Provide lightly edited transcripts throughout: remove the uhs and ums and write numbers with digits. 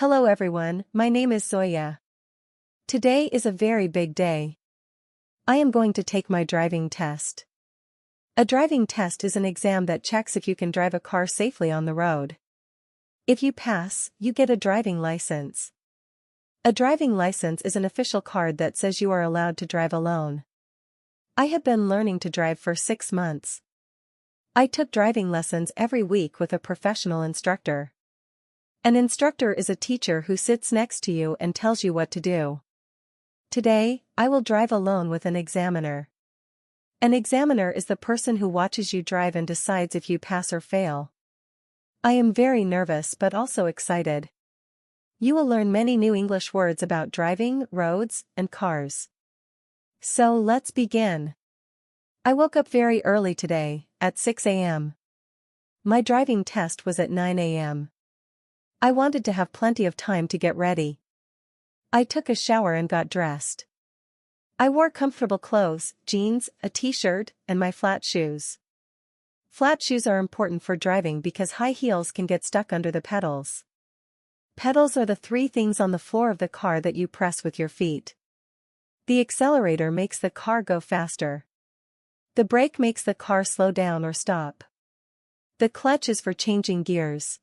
Hello everyone, my name is Zoya. Today is a very big day. I am going to take my driving test. A driving test is an exam that checks if you can drive a car safely on the road. If you pass, you get a driving license. A driving license is an official card that says you are allowed to drive alone. I have been learning to drive for 6 months. I took driving lessons every week with a professional instructor. An instructor is a teacher who sits next to you and tells you what to do. Today, I will drive alone with an examiner. An examiner is the person who watches you drive and decides if you pass or fail. I am very nervous but also excited. You will learn many new English words about driving, roads, and cars. So let's begin. I woke up very early today, at 6 a.m. My driving test was at 9 a.m. I wanted to have plenty of time to get ready. I took a shower and got dressed. I wore comfortable clothes, jeans, a t-shirt, and my flat shoes. Flat shoes are important for driving because high heels can get stuck under the pedals. Pedals are the 3 things on the floor of the car that you press with your feet. The accelerator makes the car go faster. The brake makes the car slow down or stop. The clutch is for changing gears.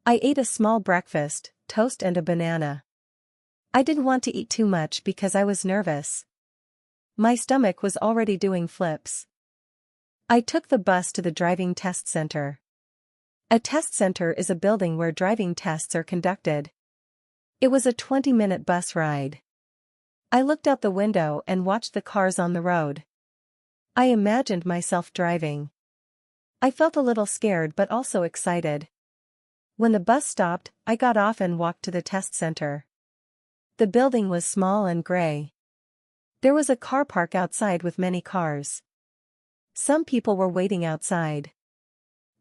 I ate a small breakfast, toast and a banana. I didn't want to eat too much because I was nervous. My stomach was already doing flips. I took the bus to the driving test center. A test center is a building where driving tests are conducted. It was a 20-minute bus ride. I looked out the window and watched the cars on the road. I imagined myself driving. I felt a little scared but also excited. When the bus stopped, I got off and walked to the test center. The building was small and gray. There was a car park outside with many cars. Some people were waiting outside.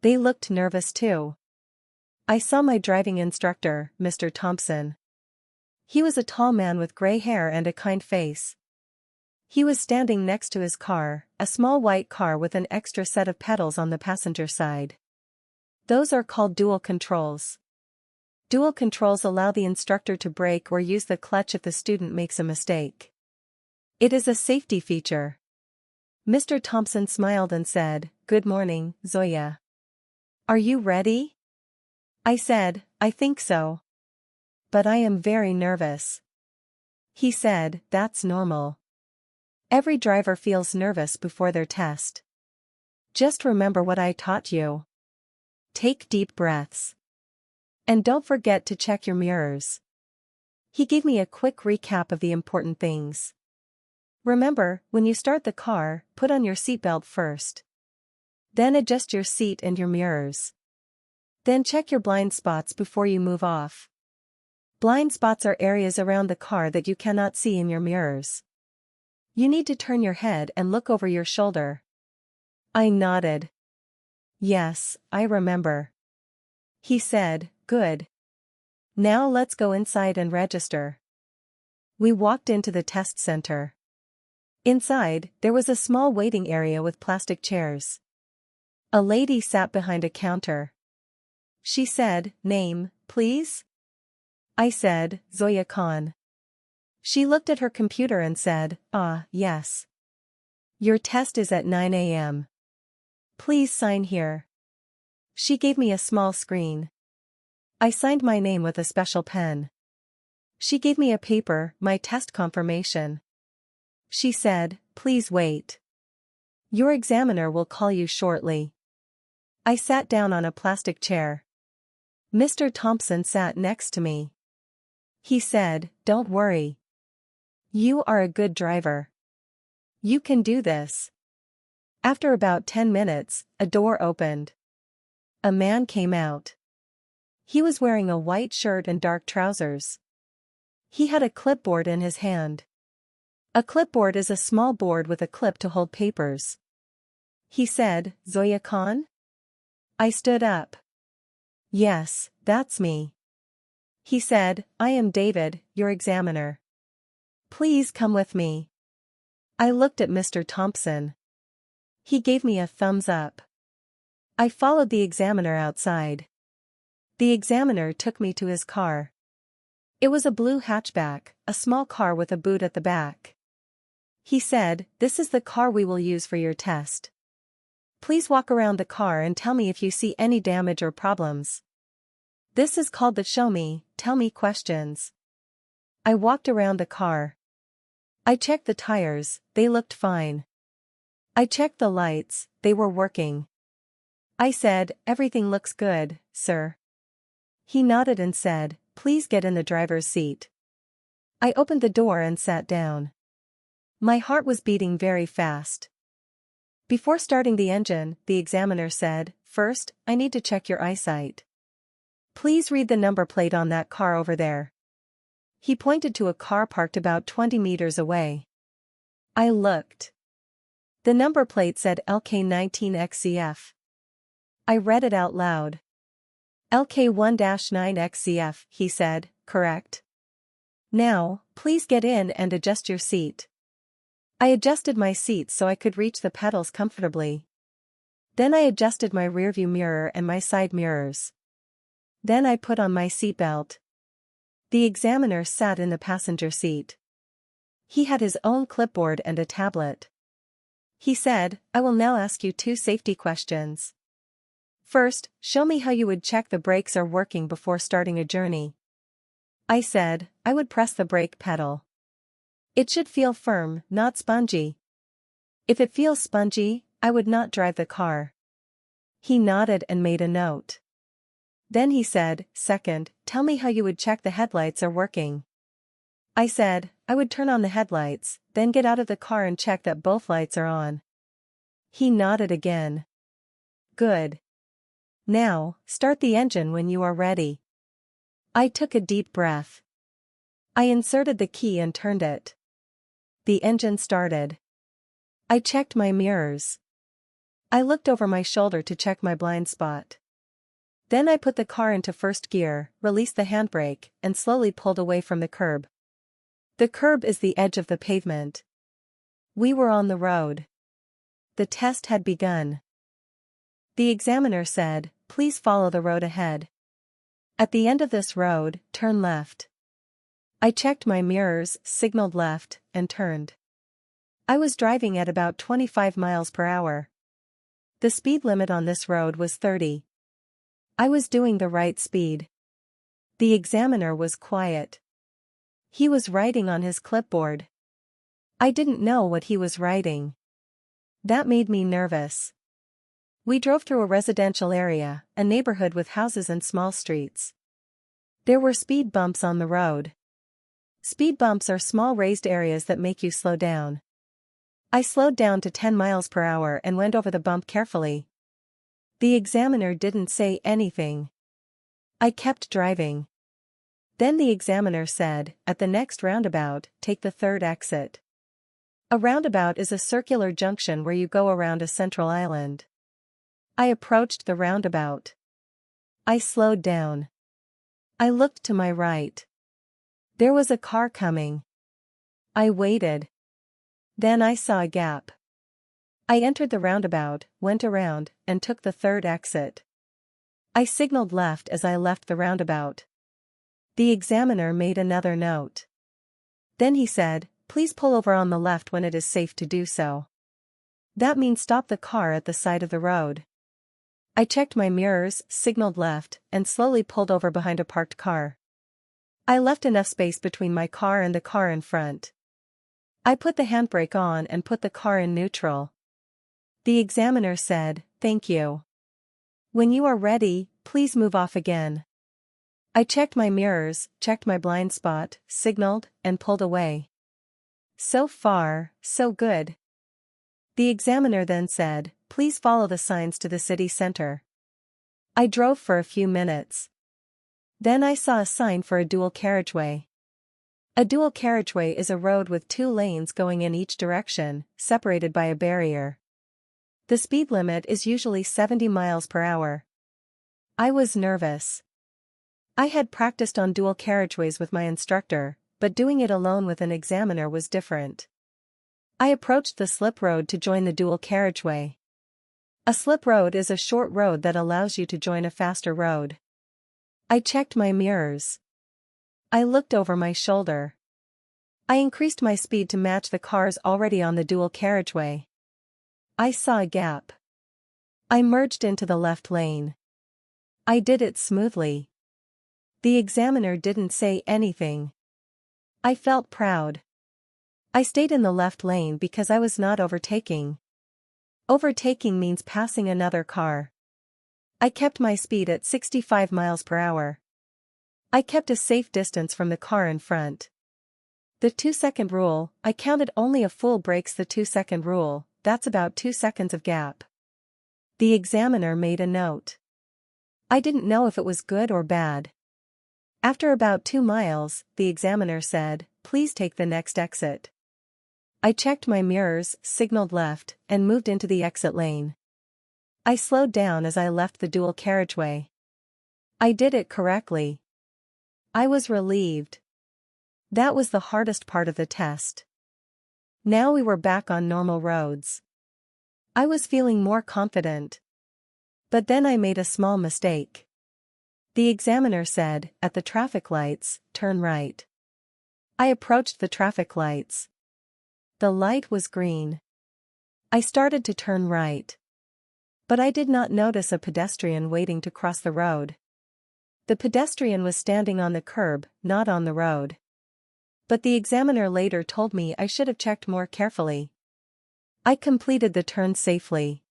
They looked nervous too. I saw my driving instructor, Mr. Thompson. He was a tall man with gray hair and a kind face. He was standing next to his car, a small white car with an extra set of pedals on the passenger side. Those are called dual controls. Dual controls allow the instructor to brake or use the clutch if the student makes a mistake. It is a safety feature. Mr. Thompson smiled and said, "Good morning, Zoya. Are you ready?" I said, "I think so. But I am very nervous." He said, "That's normal. Every driver feels nervous before their test. Just remember what I taught you. Take deep breaths. And don't forget to check your mirrors." He gave me a quick recap of the important things. Remember, when you start the car, put on your seatbelt first. Then adjust your seat and your mirrors. Then check your blind spots before you move off. Blind spots are areas around the car that you cannot see in your mirrors. You need to turn your head and look over your shoulder. I nodded. "Yes, I remember." He said, "Good. Now let's go inside and register." We walked into the test center. Inside, there was a small waiting area with plastic chairs. A lady sat behind a counter. She said, "Name, please?" I said, "Zoya Khan." She looked at her computer and said, "Ah, yes. Your test is at 9 a.m. Please sign here." She gave me a small screen. I signed my name with a special pen. She gave me a paper, my test confirmation. She said, "Please wait. Your examiner will call you shortly." I sat down on a plastic chair. Mr. Thompson sat next to me. He said, "Don't worry. You are a good driver. You can do this." After about 10 minutes, a door opened. A man came out. He was wearing a white shirt and dark trousers. He had a clipboard in his hand. A clipboard is a small board with a clip to hold papers. He said, "Zoya Khan?" I stood up. "Yes, that's me." He said, "I am David, your examiner. Please come with me." I looked at Mr. Thompson. He gave me a thumbs up. I followed the examiner outside. The examiner took me to his car. It was a blue hatchback, a small car with a boot at the back. He said, "This is the car we will use for your test. Please walk around the car and tell me if you see any damage or problems. This is called the show me, tell me questions." I walked around the car. I checked the tires, they looked fine. I checked the lights, they were working. I said, "Everything looks good, sir." He nodded and said, "Please get in the driver's seat." I opened the door and sat down. My heart was beating very fast. Before starting the engine, the examiner said, "First, I need to check your eyesight. Please read the number plate on that car over there." He pointed to a car parked about 20 meters away. I looked. The number plate said LK19XCF. I read it out loud. LK1-9XCF, he said, "Correct. Now, please get in and adjust your seat." I adjusted my seat so I could reach the pedals comfortably. Then I adjusted my rearview mirror and my side mirrors. Then I put on my seatbelt. The examiner sat in the passenger seat. He had his own clipboard and a tablet. He said, "I will now ask you 2 safety questions. First, show me how you would check the brakes are working before starting a journey." I said, "I would press the brake pedal. It should feel firm, not spongy. If it feels spongy, I would not drive the car." He nodded and made a note. Then he said, "Second, tell me how you would check the headlights are working." I said, "I would turn on the headlights, then get out of the car and check that both lights are on." He nodded again. "Good. Now, start the engine when you are ready." I took a deep breath. I inserted the key and turned it. The engine started. I checked my mirrors. I looked over my shoulder to check my blind spot. Then I put the car into first gear, released the handbrake, and slowly pulled away from the curb. The curb is the edge of the pavement. We were on the road. The test had begun. The examiner said, "Please follow the road ahead. At the end of this road, turn left." I checked my mirrors, signaled left, and turned. I was driving at about 25 miles per hour. The speed limit on this road was 30. I was doing the right speed. The examiner was quiet. He was writing on his clipboard. I didn't know what he was writing. That made me nervous. We drove through a residential area, a neighborhood with houses and small streets. There were speed bumps on the road. Speed bumps are small raised areas that make you slow down. I slowed down to 10 miles per hour and went over the bump carefully. The examiner didn't say anything. I kept driving. Then the examiner said, "At the next roundabout, take the 3rd exit." A roundabout is a circular junction where you go around a central island. I approached the roundabout. I slowed down. I looked to my right. There was a car coming. I waited. Then I saw a gap. I entered the roundabout, went around, and took the 3rd exit. I signaled left as I left the roundabout. The examiner made another note. Then he said, "Please pull over on the left when it is safe to do so. That means stop the car at the side of the road." I checked my mirrors, signaled left, and slowly pulled over behind a parked car. I left enough space between my car and the car in front. I put the handbrake on and put the car in neutral. The examiner said, "Thank you. When you are ready, please move off again." I checked my mirrors, checked my blind spot, signaled, and pulled away. So far, so good. The examiner then said, "Please follow the signs to the city center." I drove for a few minutes. Then I saw a sign for a dual carriageway. A dual carriageway is a road with 2 lanes going in each direction, separated by a barrier. The speed limit is usually 70 miles per hour. I was nervous. I had practiced on dual carriageways with my instructor, but doing it alone with an examiner was different. I approached the slip road to join the dual carriageway. A slip road is a short road that allows you to join a faster road. I checked my mirrors. I looked over my shoulder. I increased my speed to match the cars already on the dual carriageway. I saw a gap. I merged into the left lane. I did it smoothly. The examiner didn't say anything. I felt proud. I stayed in the left lane because I was not overtaking. Overtaking means passing another car. I kept my speed at 65 miles per hour. I kept a safe distance from the car in front. The 2-second rule, I counted only a fool breaks the 2-second rule, that's about 2 seconds of gap. The examiner made a note. I didn't know if it was good or bad. After about 2 miles, the examiner said, "Please take the next exit." I checked my mirrors, signaled left, and moved into the exit lane. I slowed down as I left the dual carriageway. I did it correctly. I was relieved. That was the hardest part of the test. Now we were back on normal roads. I was feeling more confident. But then I made a small mistake. The examiner said, "At the traffic lights, turn right." I approached the traffic lights. The light was green. I started to turn right. But I did not notice a pedestrian waiting to cross the road. The pedestrian was standing on the curb, not on the road. But the examiner later told me I should have checked more carefully. I completed the turn safely.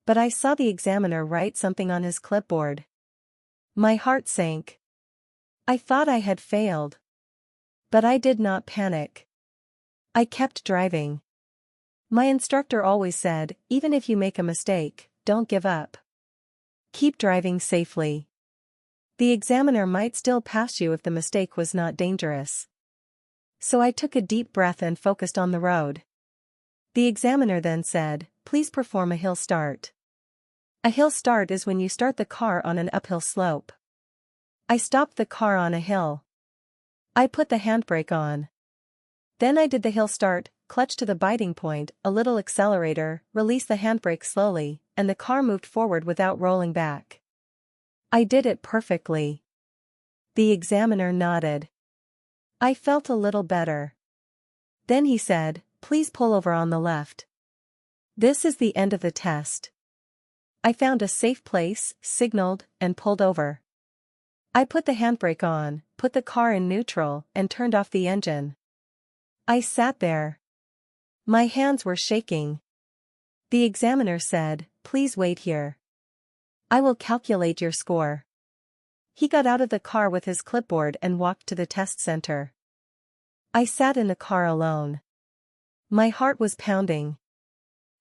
But I saw the examiner write something on his clipboard. My heart sank. I thought I had failed. But I did not panic. I kept driving. My instructor always said, even if you make a mistake, don't give up. Keep driving safely. The examiner might still pass you if the mistake was not dangerous. So I took a deep breath and focused on the road. The examiner then said, "Please perform a hill start." A hill start is when you start the car on an uphill slope. I stopped the car on a hill. I put the handbrake on. Then I did the hill start, clutch to the biting point, a little accelerator, release the handbrake slowly, and the car moved forward without rolling back. I did it perfectly. The examiner nodded. I felt a little better. Then he said, "Please pull over on the left." This is the end of the test. I found a safe place, signaled, and pulled over. I put the handbrake on, put the car in neutral, and turned off the engine. I sat there. My hands were shaking. The examiner said, "Please wait here. I will calculate your score." He got out of the car with his clipboard and walked to the test center. I sat in the car alone. My heart was pounding.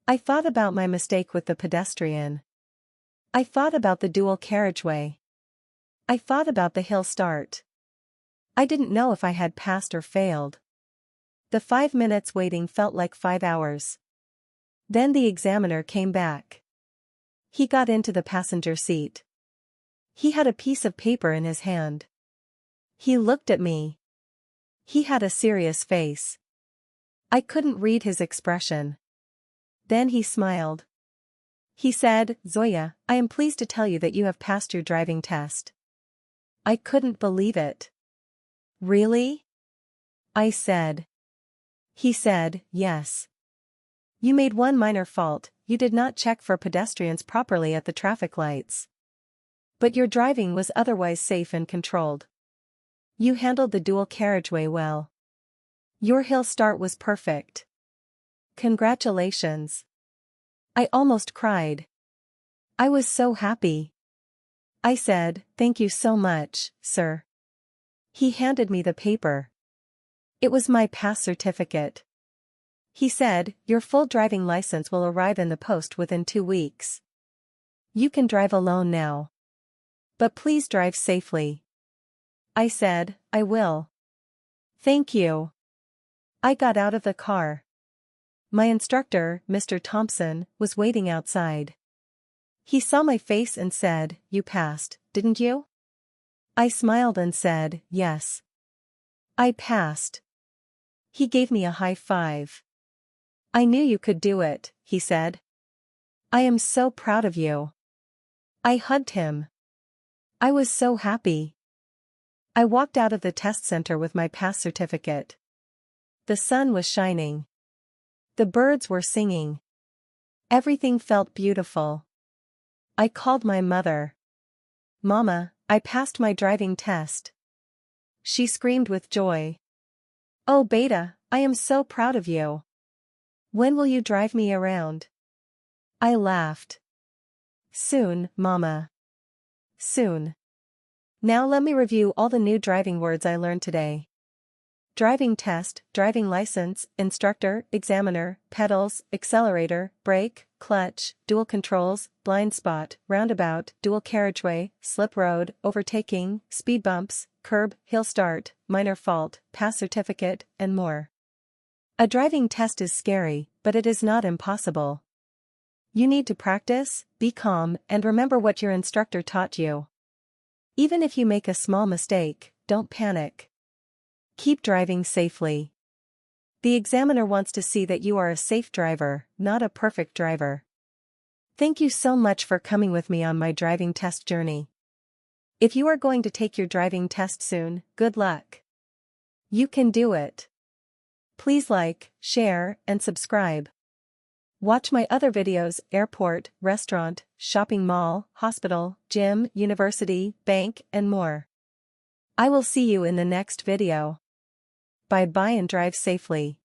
I thought about my mistake with the pedestrian. I thought about the dual carriageway. I thought about the hill start. I didn't know if I had passed or failed. The 5 minutes waiting felt like 5 hours. Then the examiner came back. He got into the passenger seat. He had a piece of paper in his hand. He looked at me. He had a serious face. I couldn't read his expression. Then he smiled. He said, "Zoya, I am pleased to tell you that you have passed your driving test." I couldn't believe it. "Really?" I said. He said, "Yes. You made one minor fault, you did not check for pedestrians properly at the traffic lights. But your driving was otherwise safe and controlled. You handled the dual carriageway well. Your hill start was perfect. Congratulations." I almost cried. I was so happy. I said, "Thank you so much, sir." He handed me the paper. It was my pass certificate. He said, "Your full driving license will arrive in the post within 2 weeks. You can drive alone now. But please drive safely." I said, "I will. Thank you." I got out of the car. My instructor, Mr. Thompson, was waiting outside. He saw my face and said, "You passed, didn't you?" I smiled and said, "Yes. I passed." He gave me a high five. "I knew you could do it," he said. "I am so proud of you." I hugged him. I was so happy. I walked out of the test center with my pass certificate. The sun was shining. The birds were singing. Everything felt beautiful. I called my mother. "Mama, I passed my driving test." She screamed with joy. "Oh, Beta, I am so proud of you. When will you drive me around?" I laughed. "Soon, Mama. Soon." Now let me review all the new driving words I learned today. Driving test, driving license, instructor, examiner, pedals, accelerator, brake, clutch, dual controls, blind spot, roundabout, dual carriageway, slip road, overtaking, speed bumps, curb, hill start, minor fault, pass certificate, and more. A driving test is scary, but it is not impossible. You need to practice, be calm, and remember what your instructor taught you. Even if you make a small mistake, don't panic. Keep driving safely. The examiner wants to see that you are a safe driver, not a perfect driver. Thank you so much for coming with me on my driving test journey. If you are going to take your driving test soon, good luck. You can do it. Please like, share, and subscribe. Watch my other videos: airport, restaurant, shopping mall, hospital, gym, university, bank, and more. I will see you in the next video. Bye bye and drive safely.